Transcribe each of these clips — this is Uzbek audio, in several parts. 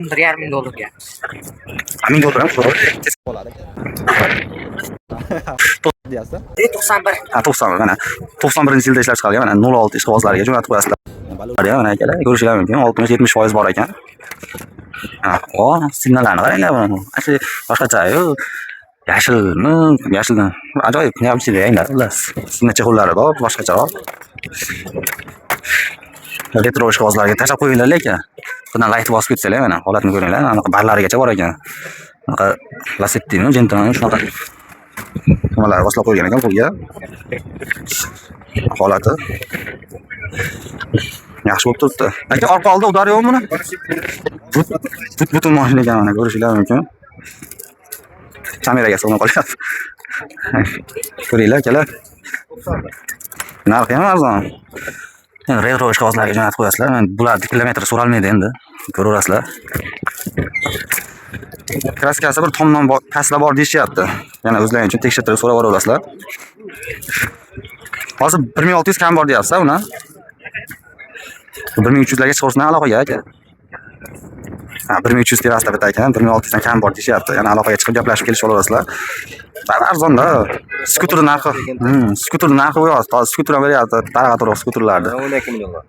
$1,500 ga. $1,000 ham bo'ladi. Deyapsiz? 91. Ha, 90 mana 91-yilda ishlab chiqarilgan mana 06 ishqibozlariga jo'natib qo'yasizlar. Baliqlar mana akalar ko'rishingiz mumkin 60-70% bor ekan. Ha, o, signallarni qaranglar buni. Asli boshqacha-yu. Yashildan ajoyib ne'matchilik endi xullas. Signature qo'llari bor, boshqacharoq. Retro ishqibozlarga tashab qo'yinglar lekin. Bundan light bosib ketsanglar mana holatni ko'ringlar. Anaqa barlarigacha bor ekan. Anaqa Lacetti, Gentleman shunaqa nimalar boslab qo'ygan ekan qo'lga. Holati yaxshi bo'lib turibdi. Aka orqa oldi udar yo'qmi buni? Butun mashina ekan mana ko'rishingiz mumkin. Kameraga sig'may qolyapti. Ko'ringlar akalar. Narxi ham arzon. Retro ishqibozlarga jo'natib qo'yasizlar. Bular kilometr so'ralmaydi endi. Ko'raverasizlar. Kraskasi bir tomdan pastda bor deyishyapti. Yana o'zlaringiz uchun tekshirtirib so'rab olasizlar. Hozir 1600 kam bor deyapsiz uni. 1300 larga chiqarsa aloqaga aka. Ha, 1300 terasida bitta ekan, 1600 dan kam bor deyishyapti. Yana aloqaga chiqib gaplashib kelishib olasizlar. Arzonda. Skuter narxi. Skuter narxi yo'q. Skuter ham beryapti. Taraqa turib skuterlarni. 12 millionlar.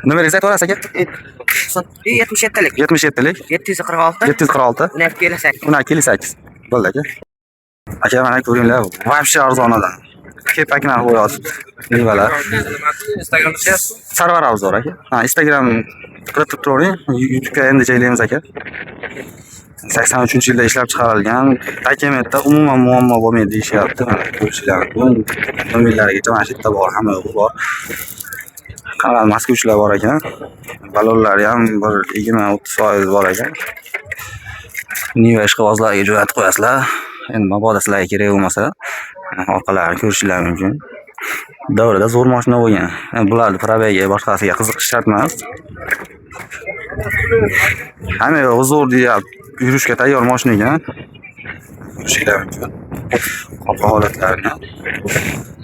Nomeringizni aytib olasiz aka? 77lik. 77lik. 746. 746. 58. 58. Bo'ldi aka. Aka mana ko'ringlar, вообще arzonada. Kepak narxi qo'yasiz. Mevalar. Instagramda Sarvar Avzor aka. Ha, Instagram kiritib turing. YouTube'ga endi joylaymiz aka. 83-yilda ishlab chiqarilgan. Takemetda umuman muammo bo'lmaydi deyishyapti. Mana ko'rishinglar mumkin. Nomerlarigacha mana shu yerda bor, hamma yo'q bor. Qanaqa moskvich bor ekan. Balonlari ham bir 20-30% bor ekan. Niva ishqibozlarga jo'natib qo'yasizlar. Endi mabodo sizlarga kerak bo'lmasa, orqalarini ko'rishingiz mumkin. Davrida zo'r mashina bo'lgan. Bularni probega boshqasiga qiziqish shart emas. Hamma yo'q zo'r deyapti. Yurishga tayyor mashina ekan. Ko'rishingiz mumkin. Orqa holatlarini.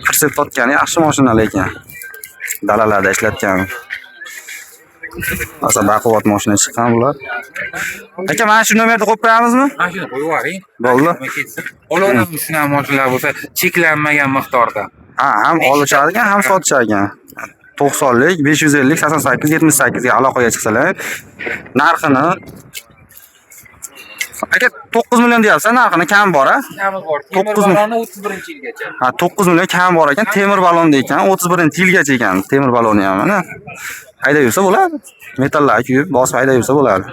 Fursat topgan yaxshi mashina lekin. Dalalarda ishlatgan. Asa baquvvat mashina chiqqan bular. Aka, mana shu nomerni qo'yib qo'yamizmi? Mana shuni qo'yib yuboring. Bo'ldi. Ulardan shunaqa mashinalar bo'lsa, cheklanmagan miqdorda. Ha, ham olishar ekan, ham sotishar ekan. 90lik, 550lik, 88, 78 ga aloqaga chiqsalar, narxini aka 9 million deyapsiz, narxini kam bor a? Kami bor. 9 million 31-yilgacha. Ha, 9 million kam bor ekan, temir balonda ekan, 31-yilgacha ekan, temir baloni ham mana. Hayda yursa bo'ladi. Metallar kuyib, bosib hayda yursa bo'ladi.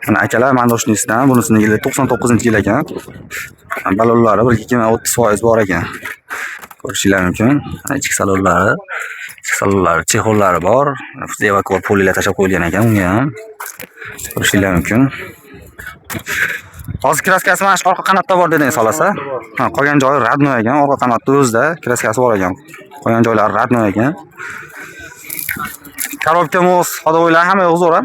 Mana akalar mandoshnisdan, bunisini yili 99-yil ekan. Balonlari 1-20-30% bor ekan. Ko'rishingiz mumkin. Ichki salonlari, chexollari bor. Evakuar polilar tashab qo'yilgan ekan unga ham. Ko'rishingiz mumkin. Hozir kraskasi mana shu orqa qanotda bor dedingiz xolasa. Ha, qolgan joyi radno ekan, orqa qanotda o'zida kraskasi bor ekan. Qolgan joylari radno ekan. Korobka mos xodovoylari hamma yo'q zo'r a?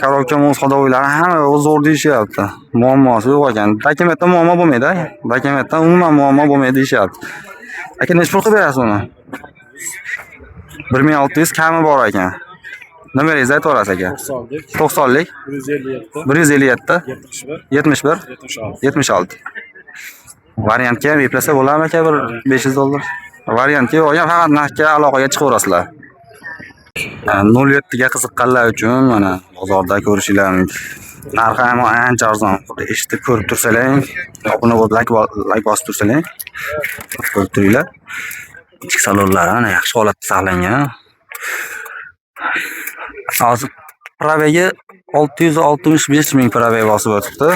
Korobka mos xodovoylari hamma yo'q zo'r deyishyapti. Muammosi yo'q ekan. Dokumentda muammo bo'lmaydi. Dokumentda umuman muammo bo'lmaydi deyishyapti. Aka, nech pul qilib berasiz uni? 1600 kami bor ekan. Nomeringizni aytib olasiz aka. 90lik 157 71 76. Variantga ham eplasa bo'ladimi aka, bir $500? Variantga yo'q, faqat narxga aloqaga chiqaverasizlar. 07 ga qiziqqanlar uchun mana bozorda ko'rishingiz mumkin. Narxi ham ancha arzon. Eshitib ko'rib tursalang, obuna bo'lib like bosib tursalang, ko'rib turinglar. Ichki salonlari mana yaxshi holatda saqlangan. Hozir probegi 665 ming probeg bosib o'tibdi.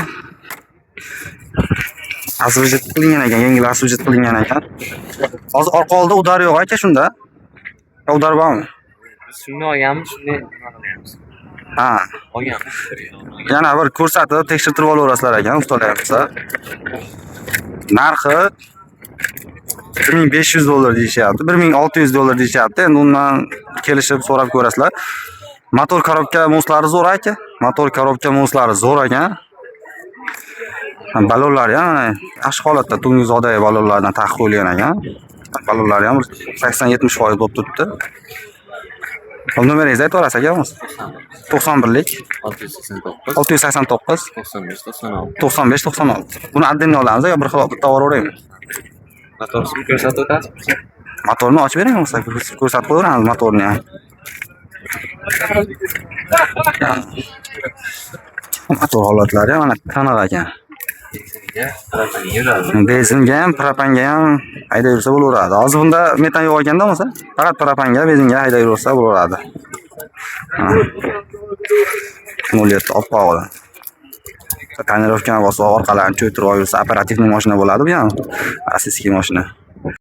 Asvjet qilingan ekan, yengil asvjet qilingan ekan. Hozir orqa oldi udar yo'q aka shunda. Udar bormi? Shuni olganmiz, shuni olganmiz. Ha. Olganmiz. Yana bir ko'rsatib, tekshirtirib olaverasizlar ekan, ustalayapsa. Narxi $1500 deyishyapti, $1600 deyishyapti. Endi undan kelishib so'rab ko'rasizlar. Motor korobka moslari zo'r aka. Motor korobka moslari zo'r ekan. Balonlari ham yaxshi holatda, tungi zodagi balonlardan taqib qo'yilgan ekan. Balonlari ham 80-70% bo'lib turibdi. Hop, nomeringizni aytib yuborasiz akamiz. 91lik 689 689 95 96. 95 96. Buni отдельно olamiz yo bir xil bitta olaveraymi? Motorisini ko'rsatib o'tasiz. Motorni ochib bering bo'lsa, ko'rsatib qo'yaveramiz motorni ham. Motor holatlari ham mana taniq ekan. Benzinga ham, propanga ham haydab yursa bo'laveradi. Hozir bunda metan yo'q ekanda bo'lsa, faqat propanga, benzinga haydab yursa bo'laveradi. 07 oppoqda. Tonirovkani bosib orqalarini cho'ytirib yursa operativniy mashina bo'ladi bu ham. Asosiy mashina.